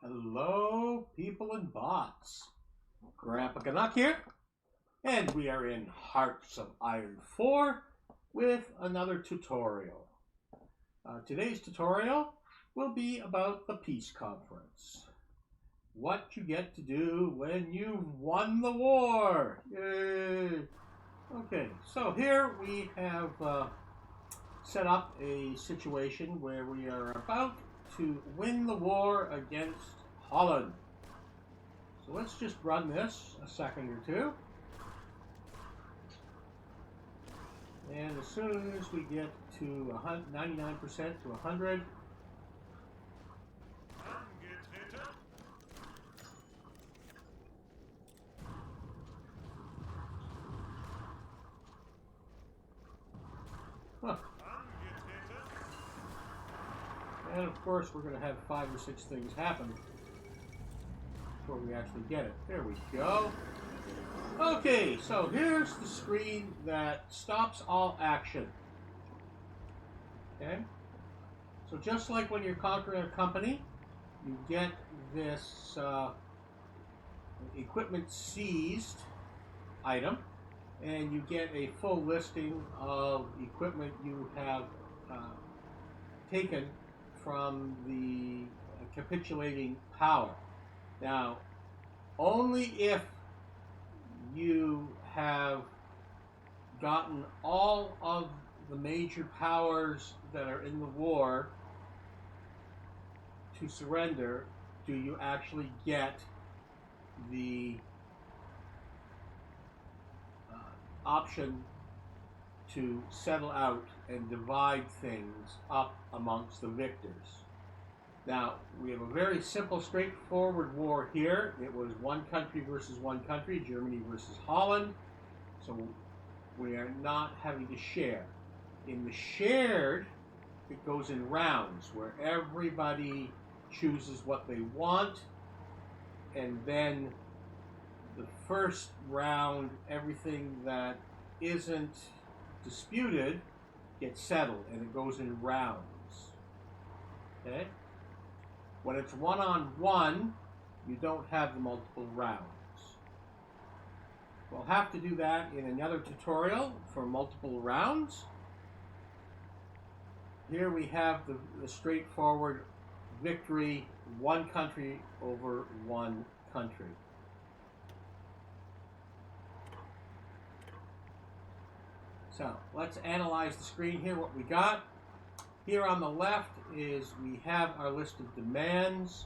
Hello, people and bots. Grandpa Canuck here, and we are in Hearts of Iron 4 with another tutorial. Today's tutorial will be about the peace conference. What you get to do when you've won the war. Yay! Okay, so here we have set up a situation where we are about to win the war against Holland. So let's just run this a second or two. And as soon as we get to 99% to 100, and of course we're going to have 5 or 6 things happen before we actually get it. There we go. Okay, so here's the screen that stops all action. Okay? So just like when you're conquering a company, you get this equipment seized item, and you get a full listing of equipment you have taken from the capitulating power. Now, only if you have gotten all of the major powers that are in the war to surrender do you actually get the option to settle out and divide things up amongst the victors. Now, we have a very simple, straightforward war here. It was one country versus one country, Germany versus Holland. So we are not having to share. In the shared, it goes in rounds where everybody chooses what they want, and then the first round, everything that isn't disputed gets settled, and it goes in rounds. Okay? When it's one-on-one, you don't have the multiple rounds. We'll have to do that in another tutorial for multiple rounds. Here we have the straightforward victory, one country over one country. So let's analyze the screen here, what we got. Here on the left is we have our list of demands.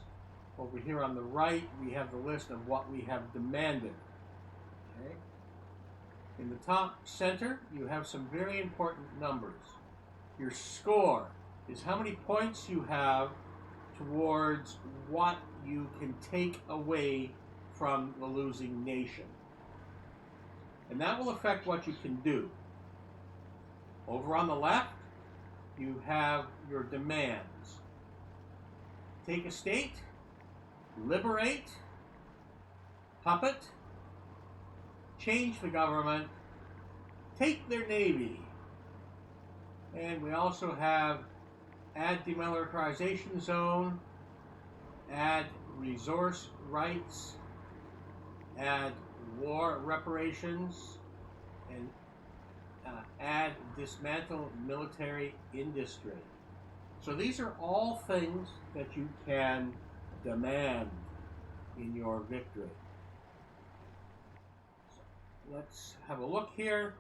Over here on the right, we have the list of what we have demanded. Okay. In the top center, you have some very important numbers. Your score is how many points you have towards what you can take away from the losing nation. And that will affect what you can do. Over on the left, you have your demands. Take a state, liberate, puppet, change the government, take their navy. And we also have add demilitarization zone, add resource rights, add war reparations, and add dismantle military industry. So these are all things that you can demand in your victory. So let's have a look here.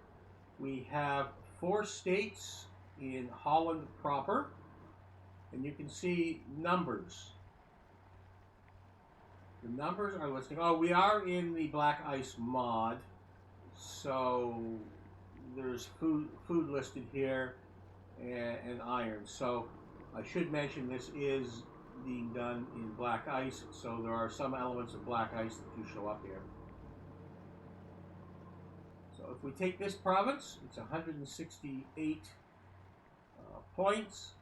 We have 4 states in Holland proper, and you can see numbers. The numbers are listing. Oh, we are in the Black Ice mod, so there's food listed here and iron. So I should mention this is being done in Black Ice, so there are some elements of Black Ice that do show up here. So if we take this province, it's 168 points.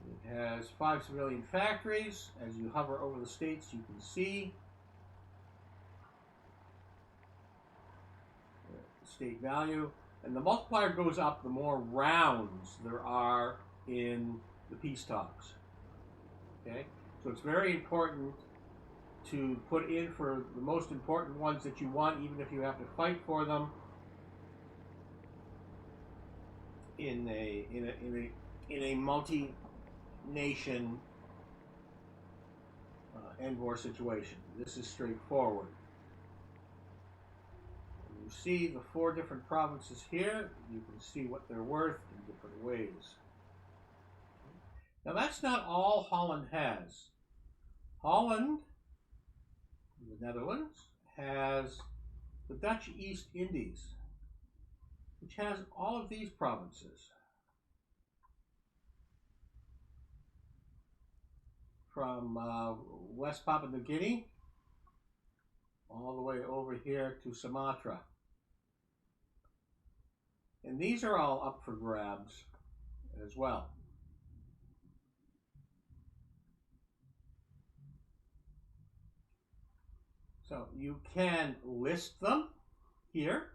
It has 5 civilian factories. As you hover over the states, you can see the state value. And the multiplier goes up the more rounds there are in the peace talks. Okay? So it's very important to put in for the most important ones that you want, even if you have to fight for them in a multi-nation end war situation. This is straightforward. You see the 4 different provinces here. You can see what they're worth in different ways. Now that's not all Holland has. Holland, the Netherlands, has the Dutch East Indies, which has all of these provinces. From West Papua New Guinea all the way over here to Sumatra. And these are all up for grabs as well. So you can list them here.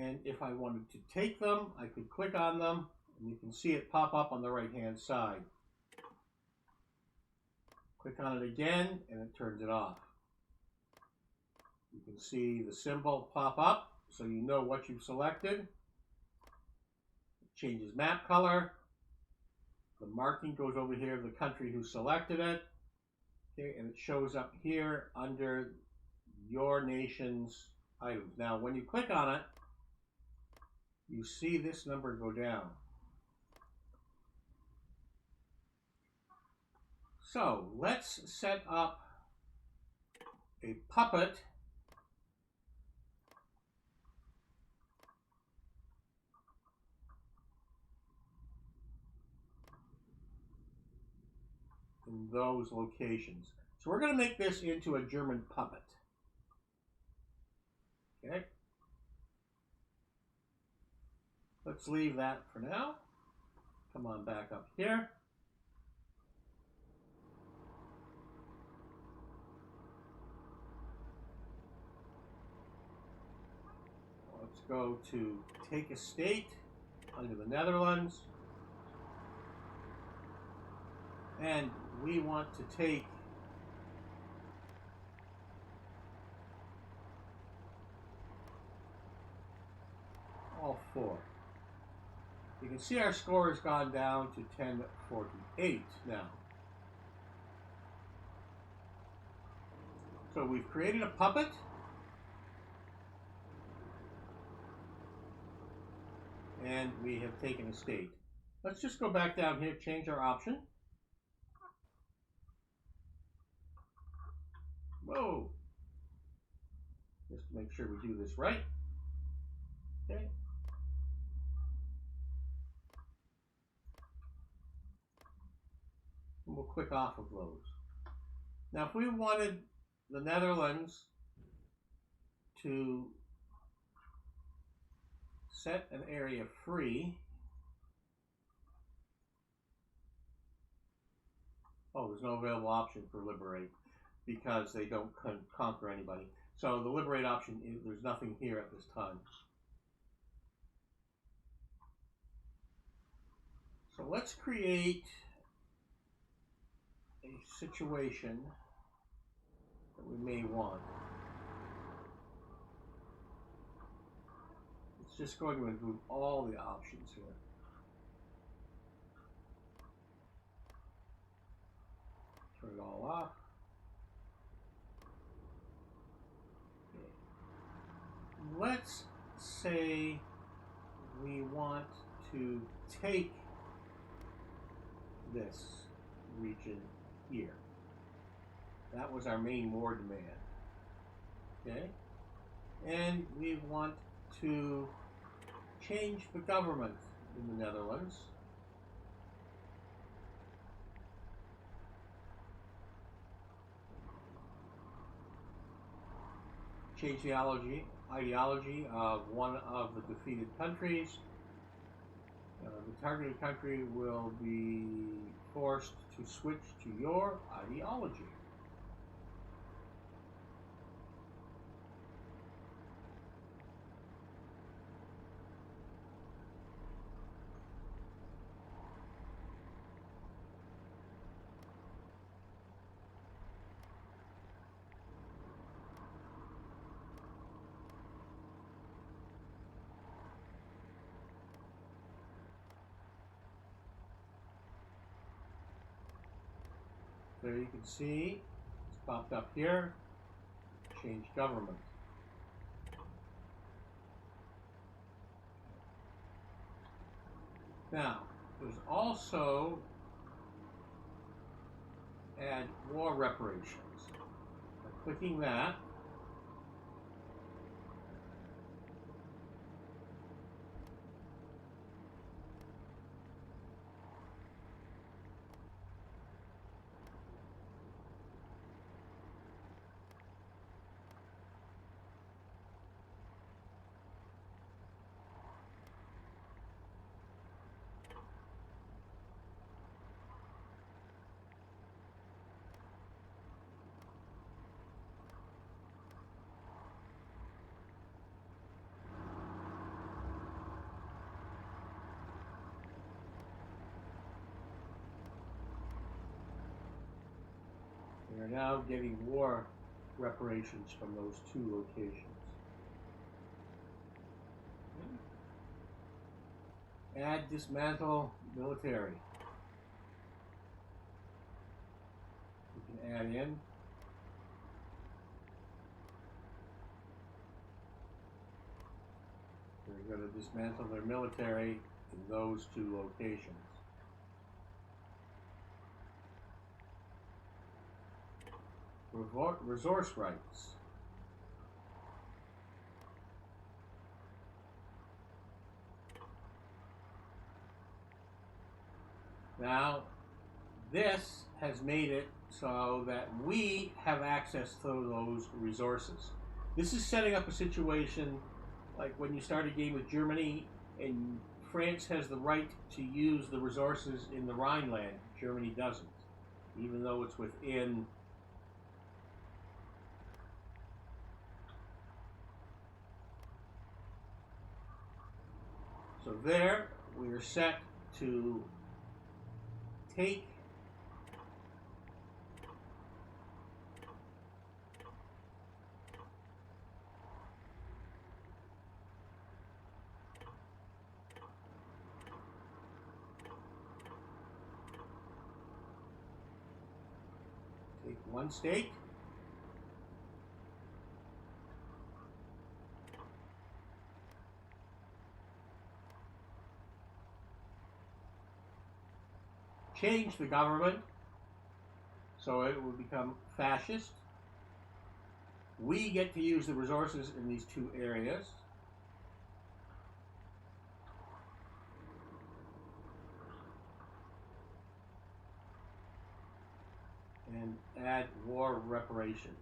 And if I wanted to take them, I could click on them, and you can see it pop up on the right-hand side. Click on it again, and it turns it off. You can see the symbol pop up, so you know what you've selected. It changes map color. The marking goes over here, the country who selected it. Okay, and it shows up here under your nation's items. Now, when you click on it, you see this number go down. So let's set up a puppet in those locations. So we're going to make this into a German puppet. Okay. Let's leave that for now. Come on back up here. Let's go to take a state under the Netherlands. And we want to take all 4. You can see our score has gone down to 1048 now. So we've created a puppet. And we have taken a state. Let's just go back down here, change our option. Whoa! Just to make sure we do this right. Okay. And we'll click off of those. Now, if we wanted the Netherlands to set an area free. Oh, there's no available option for liberate because they don't conquer anybody. So the liberate option, there's nothing here at this time. So let's create a situation that we may want. It's just going to include all the options here. Turn it all off. Okay. Let's say we want to take this region here. That was our main war demand. Okay? And we want to change the government in the Netherlands. Change the ideology of one of the defeated countries. The targeted country will be forced to switch to your ideology. there you can see it's popped up here. Change government. Now, there's also add war reparations. By clicking that, we are now getting war reparations from those two locations. Add dismantle military. We can add in. They're going to dismantle their military in those two locations. Resource rights. Now, this has made it so that we have access to those resources. This is setting up a situation like when you start a game with Germany and France has the right to use the resources in the Rhineland. Germany doesn't, even though it's within So there, we are set to take one state, change the government so it will become fascist. We get to use the resources in these two areas. And add war reparations.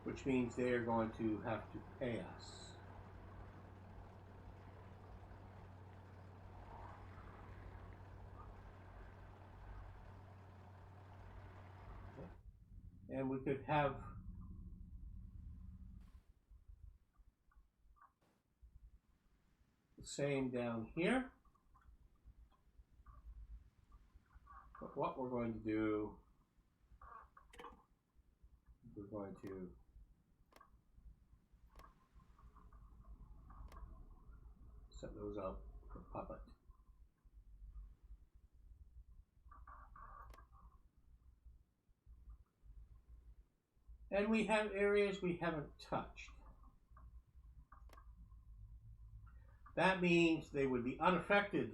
Which means they are going to have to pay us. And we could have the same down here. But what we're going to do, we're going to set those up for Puppet. And we have areas we haven't touched. That means they would be unaffected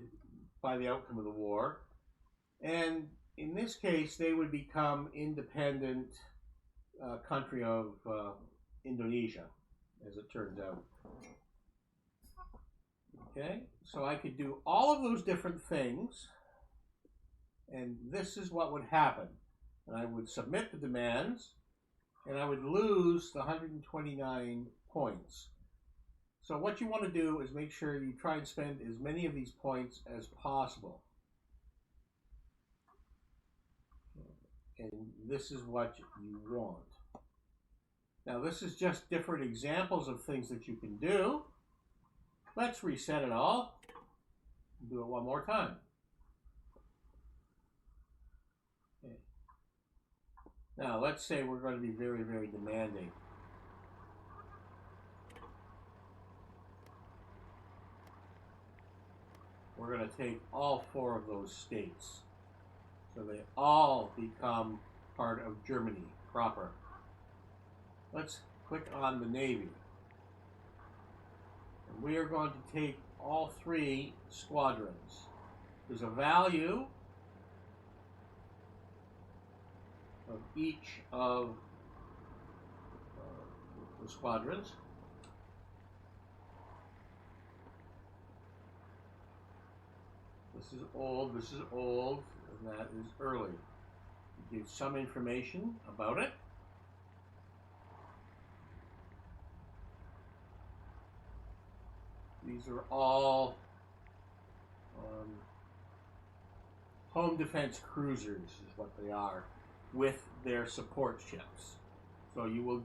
by the outcome of the war. And in this case, they would become independent country of Indonesia, as it turns out. Okay, so I could do all of those different things, and this is what would happen. And I would submit the demands, and I would lose the 129 points. So what you want to do is make sure you try and spend as many of these points as possible. And this is what you want. Now this is just different examples of things that you can do. Let's reset it all. Do it one more time. Okay. Now let's say we're going to be very, very demanding. we're going to take all 4 of those states. So they all become part of Germany proper. Let's click on the Navy. And we are going to take all 3 squadrons. There's a value of each of the squadrons. This is old, and that is early. It gives some information about it. These are all home defense cruisers is what they are, with their support ships. So you will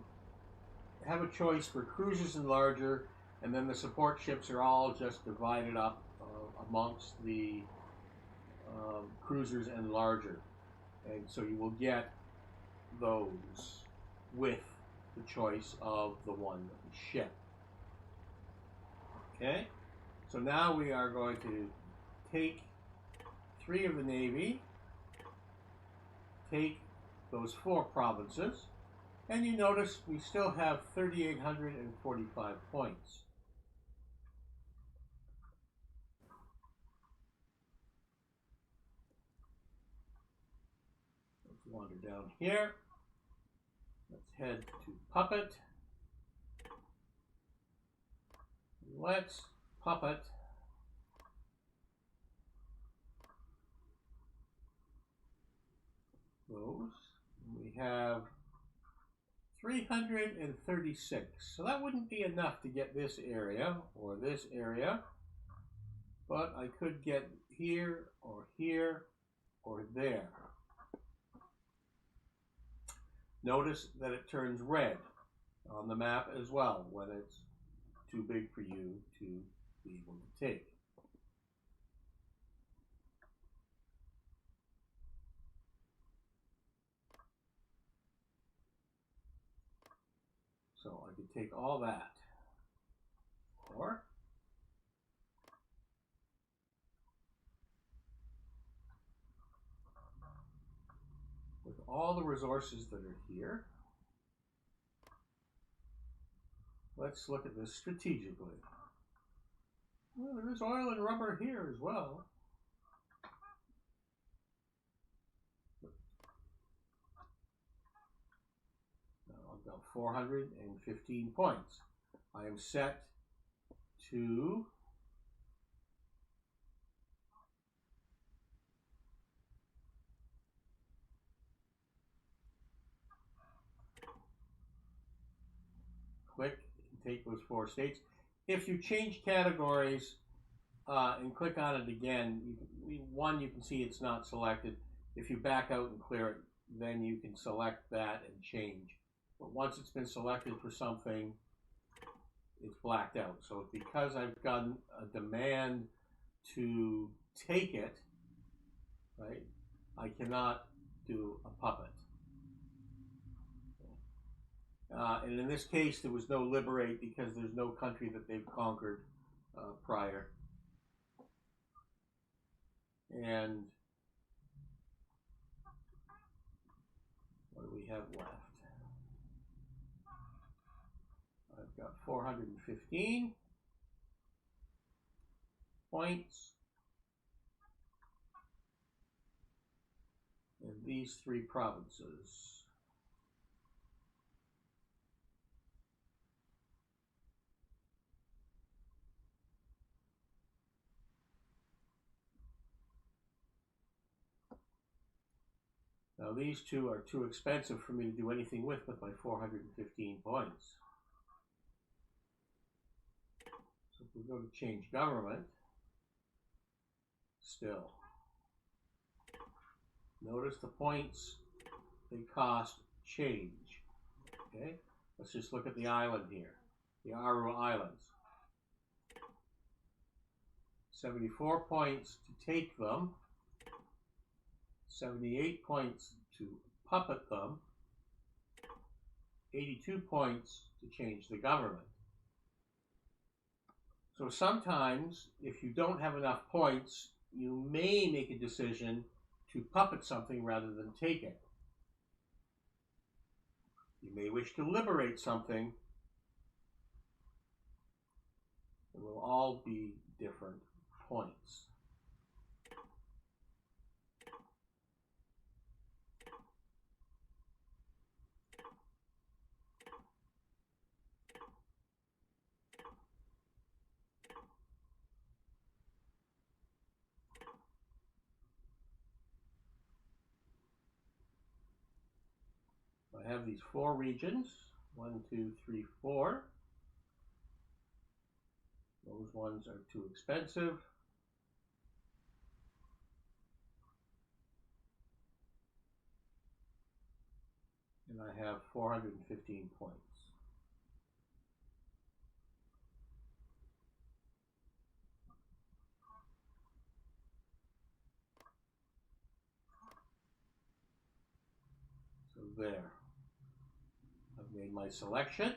have a choice for cruisers and larger, and then the support ships are all just divided up amongst the cruisers and larger. And so you will get those with the choice of the one ship. Okay, so now we are going to take 3 of the Navy, take those 4 provinces, and you notice we still have 3,845 points. Let's wander down here. Let's head to Puppet. Let's puppet those. We have 336. So that wouldn't be enough to get this area or this area, but I could get here or here or there. Notice that it turns red on the map as well when it's too big for you to be able to take. So I could take all that, or with all the resources that are here, let's look at this strategically. Well, there is oil and rubber here as well. Now I've got 415 points. I am set to click and take those 4 states. If you change categories and click on it again, you can see it's not selected. If you back out and clear it, then you can select that and change. But once it's been selected for something, it's blacked out. So because I've gotten a demand to take it, right, I cannot do a puppet. And in this case, there was no liberate because there's no country that they've conquered prior. And what do we have left? I've got 415 points. And these 3 provinces. Now these 2 are too expensive for me to do anything with my 415 points. So if we go to change government, still. Notice the points they cost change. Okay, let's just look at the island here, the Aru Islands. 74 points to take them, 78 points to puppet them, 82 points to change the government. So sometimes, if you don't have enough points, you may make a decision to puppet something rather than take it. You may wish to liberate something. It will all be different points. I have these 4 regions, 1, 2, 3, 4. Those ones are too expensive. And I have 415 points. So there. I've made my selection.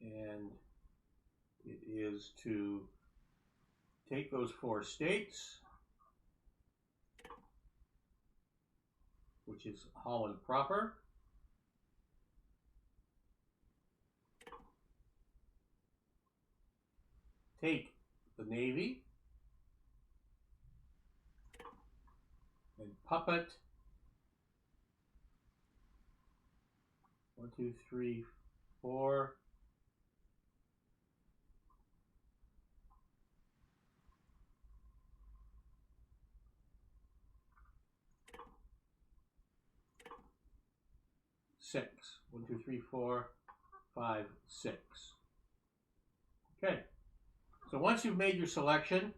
And it is to take those 4 states, which is Holland proper, take the Navy, and puppet 1, 2, 3, 4. Six. 1, 2, 3, 4, 5, 6. Okay. So once you've made your selection,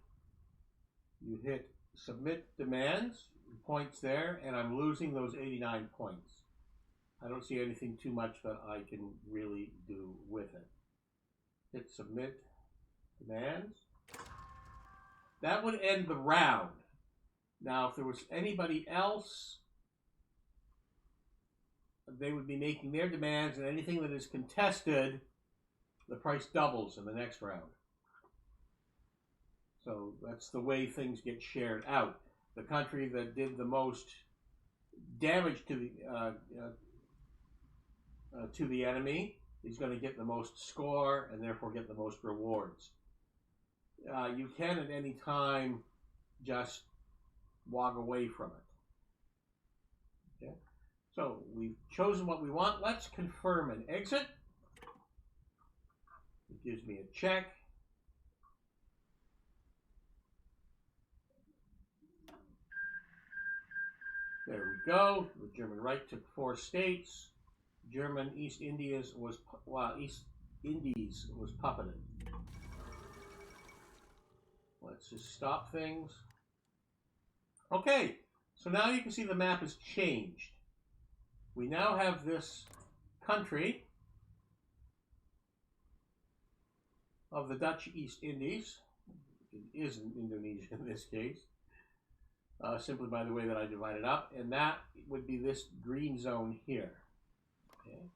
you hit submit demands, points there, and I'm losing those 89 points. I don't see anything too much that I can really do with it. Hit submit demands. That would end the round. Now, if there was anybody else, they would be making their demands, and anything that is contested, the price doubles in the next round. So that's the way things get shared out. The country that did the most damage to the enemy is going to get the most score and therefore get the most rewards. You can at any time just walk away from it. Okay? So we've chosen what we want. Let's confirm and exit. It gives me a check. There we go. The German right took 4 states. German East Indies was puppeted. Let's just stop things. Okay, so now you can see the map has changed. We now have this country of the Dutch East Indies. It isn't Indonesia in this case, simply by the way that I divide it up, and that would be this green zone here. Okay.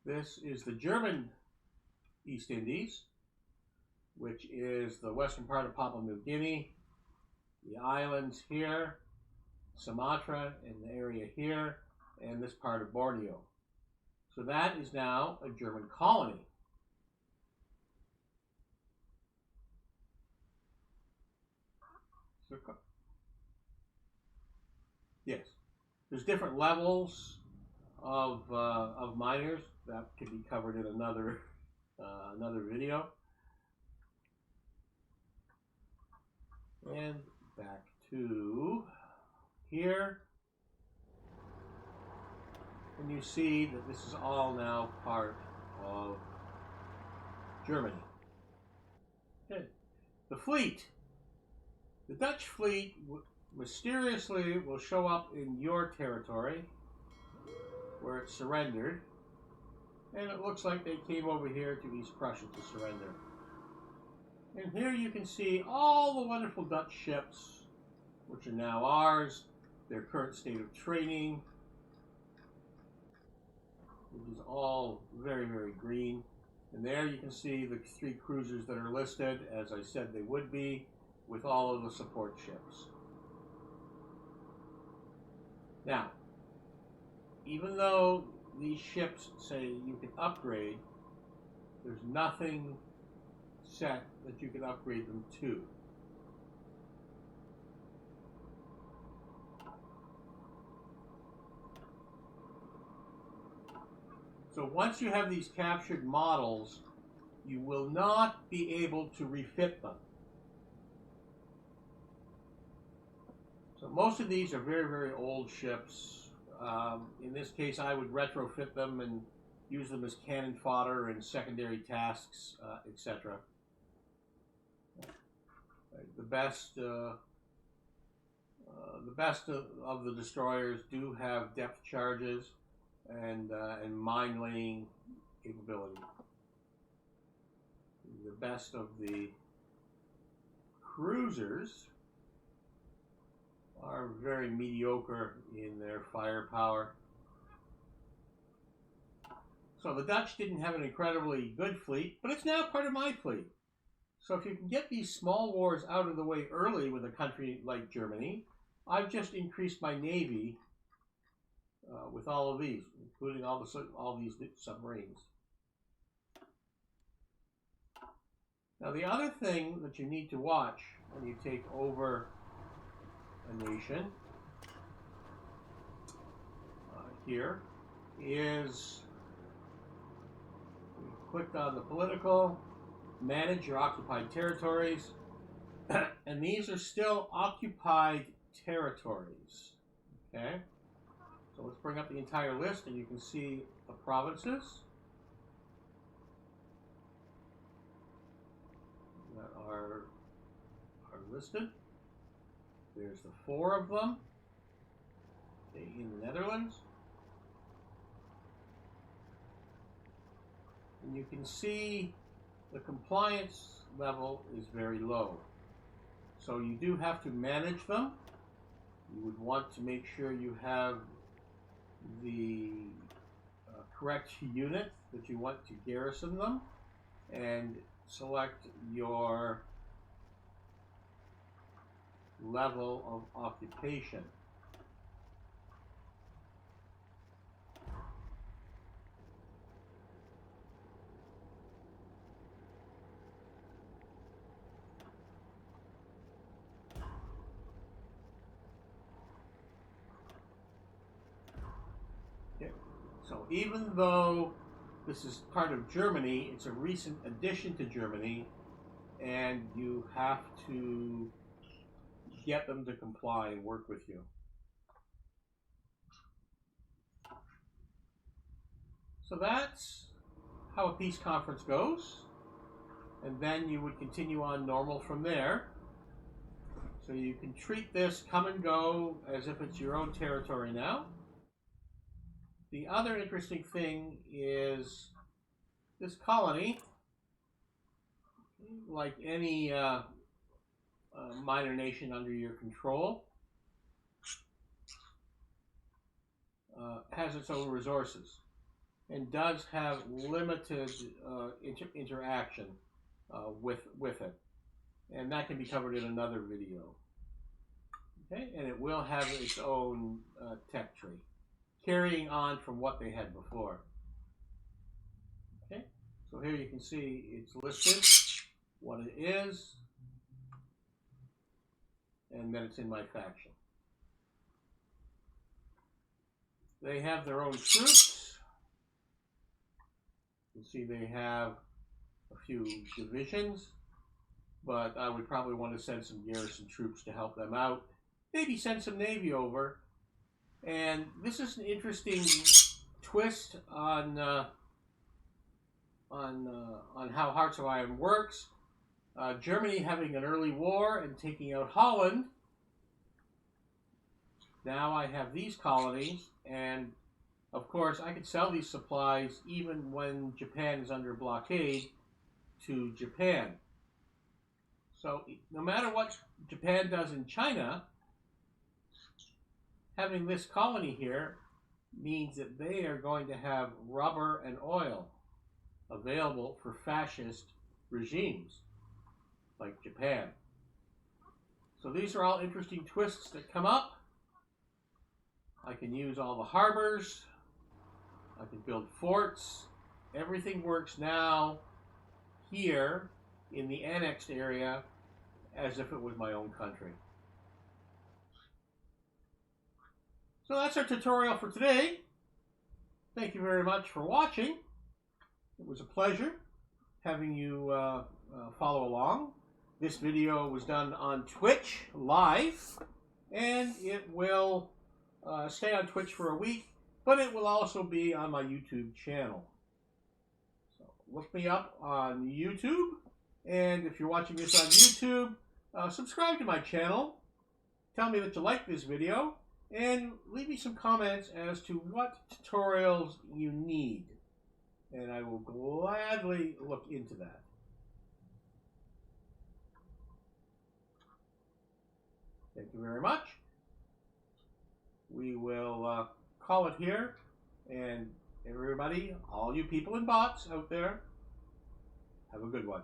This is the German East Indies, which is the western part of Papua New Guinea, the islands here, Sumatra and the area here, and this part of Borneo. So that is now a German colony. So, yes, there's different levels of miners that can be covered in another video. And back to here, and you see that this is all now part of Germany. Okay. The fleet. The Dutch fleet mysteriously will show up in your territory where it's surrendered, and it looks like they came over here to East Prussia to surrender. And here you can see all the wonderful Dutch ships, which are now ours, their current state of training. which is all very, very green. And there you can see the 3 cruisers that are listed, as I said they would be, with all of the support ships. Now, even though these ships say you can upgrade, there's nothing set that you can upgrade them to. So once you have these captured models, you will not be able to refit them. So most of these are very, very old ships. In this case, I would retrofit them and use them as cannon fodder and secondary tasks, etc. The best of the destroyers do have depth charges and mine laying capability. The best of the cruisers are very mediocre in their firepower. So the Dutch didn't have an incredibly good fleet, but it's now part of my fleet. So if you can get these small wars out of the way early with a country like Germany, I've just increased my navy with all of these, including all these submarines. Now the other thing that you need to watch when you take over a nation here is, we clicked on the political, manage your occupied territories, and these are still occupied territories. Okay, so let's bring up the entire list and you can see the provinces that are listed. There's the 4 of them in the Netherlands. And you can see the compliance level is very low. So you do have to manage them. You would want to make sure you have the correct unit that you want to garrison them, and select your level of occupation. Okay. So even though this is part of Germany, it's a recent addition to Germany, and you have to get them to comply and work with you. So that's how a peace conference goes, and then you would continue on normal from there. So you can treat this come and go as if it's your own territory now. The other interesting thing is this colony, like any minor nation under your control, has its own resources and does have limited interaction with it. And that can be covered in another video. Okay, and it will have its own tech tree, carrying on from what they had before. Okay, so here you can see it's listed, what it is, and then it's in my faction. They have their own troops. You can see they have a few divisions, but I would probably want to send some garrison troops to help them out. Maybe send some navy over. And this is an interesting twist on how Hearts of Iron works. Germany having an early war and taking out Holland. Now I have these colonies, and of course I could sell these supplies even when Japan is under blockade to Japan. So no matter what Japan does in China, having this colony here means that they are going to have rubber and oil available for fascist regimes like Japan. So these are all interesting twists that come up. I can use all the harbors. I can build forts. Everything works now here in the annexed area as if it was my own country. So that's our tutorial for today. Thank you very much for watching. It was a pleasure having you follow along. This video was done on Twitch live, and it will stay on Twitch for a week, but it will also be on my YouTube channel. So look me up on YouTube, and if you're watching this on YouTube, subscribe to my channel. Tell me that you like this video, and leave me some comments as to what tutorials you need, and I will gladly look into that. Thank you very much. We will call it here, and everybody, all you people and bots out there, have a good one.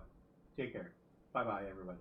Take care. Bye-bye, everybody.